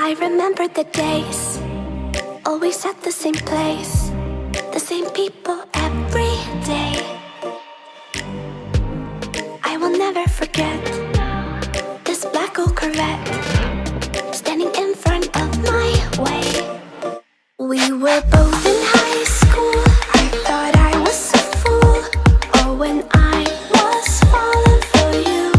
I remember the days, always at the same place, the same people every day. I will never forget this black old Corvette standing in front of my way. We were both in high school. I thought I was a fool. Oh, when I was falling for you.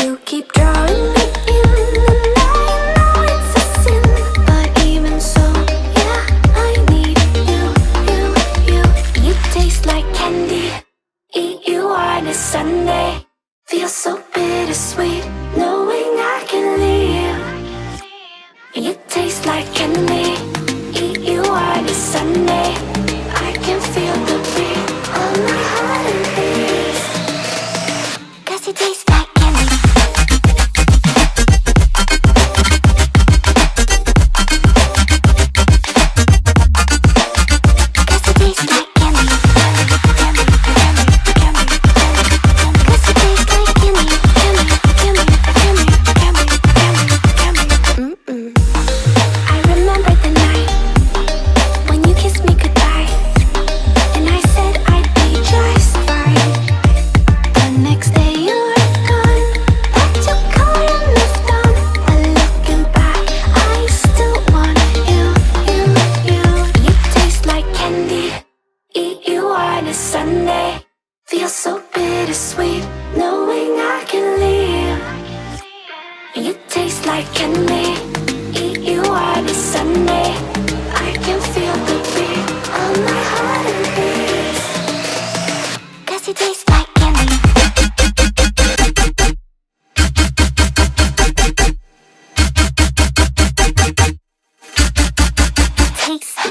You keep drawing me in, and I know it's a sin, but even so, yeah, I need you. You taste like candy. Eat you on a Sunday. Feel so bittersweet, knowing I can leave. You taste like candy. Eat you on a Sunday. I can feel the beat of my heart and peace. 'Cause you taste like candy. Sunday, feel so bittersweet, knowing I can leave. You taste like candy. Eat you on a Sunday. I can feel the beat of my heart and peace. 'Cause you taste like candy. Tasty.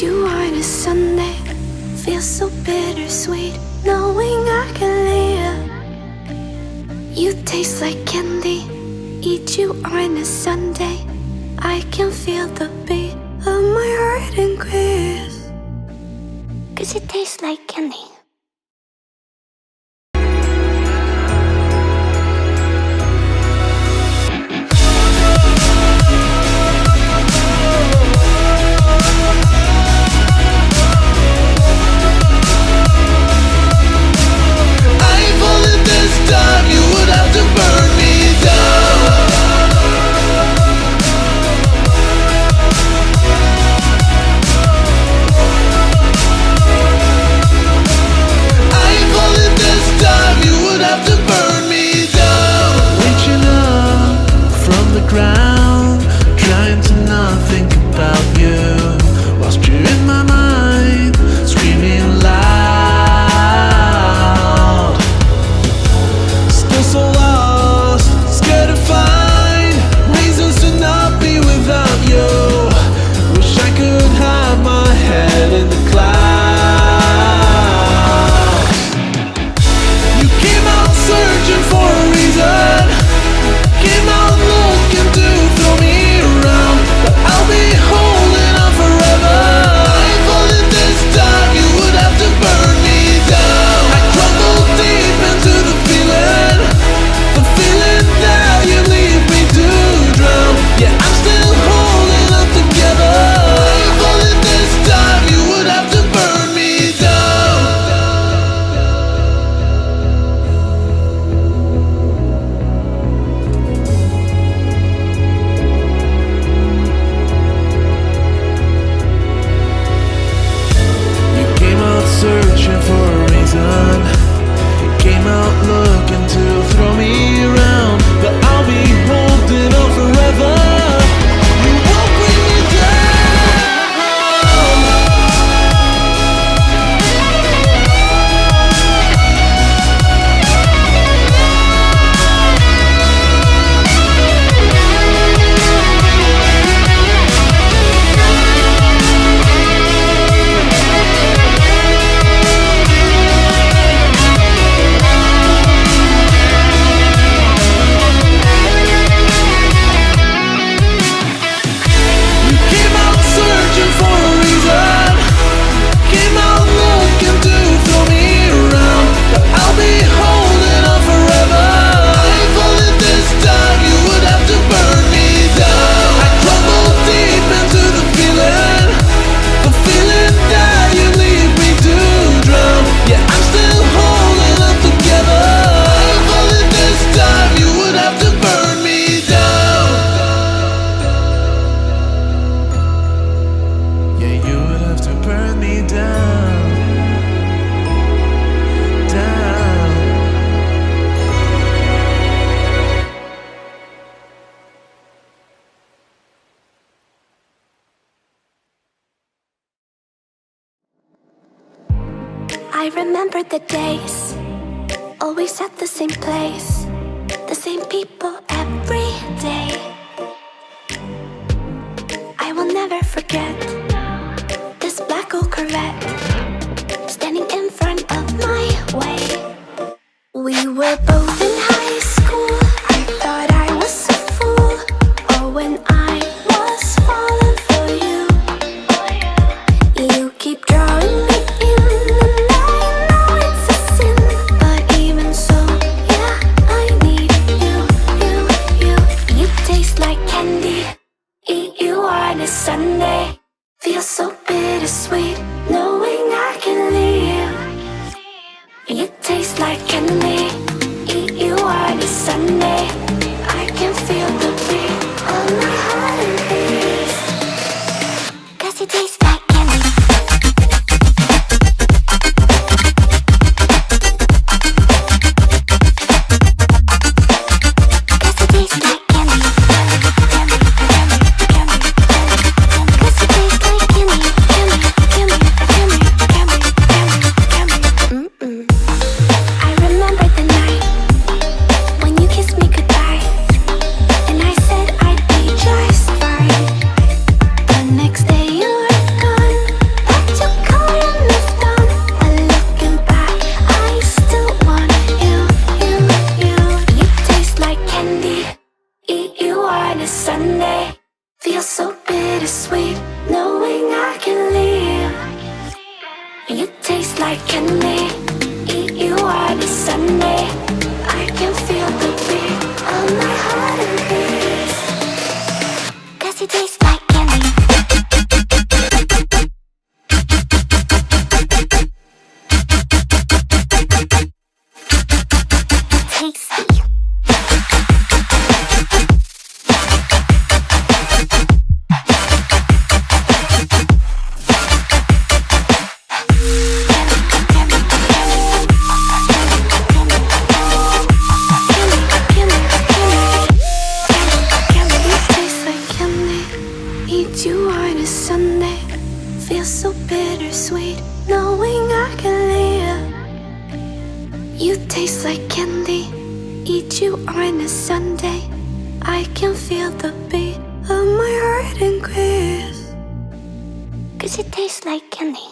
You on a Sunday, feel so bittersweet, knowing I can live. You taste like candy. Eat you on a Sunday. I can feel the beat of my heart increase. 'Cause it tastes like candy. You would have to burn me down. I remember the days, always at the same place, the same people every day. I will never forget this black old Corvette standing in front of my way. We were both in high school. I thought I was a fool. Oh, when I was falling for you. You keep drawing me in, and I know it's a sin, but even so, yeah, I need you, you. You taste like candy. Eat you on a Sunday. Feel so bittersweet, knowing I can leave. You taste like candy. Eat you on a Sunday. I can feel the beat of my heart and beats. 'Cause you taste like candy. Sunday, feel so bittersweet, knowing I can leave. You taste like candy. Eat you on a Sunday. I can feel the beat of my heart and beats. 'Cause you taste like candy. Tasty. Eat you on a Sunday. Feel so bittersweet, knowing I can leave. You taste like candy. Eat you on a Sunday. I can feel the beat of my heart increase. 'Cause it tastes like candy.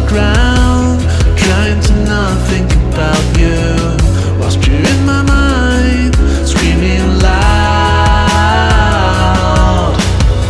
Ground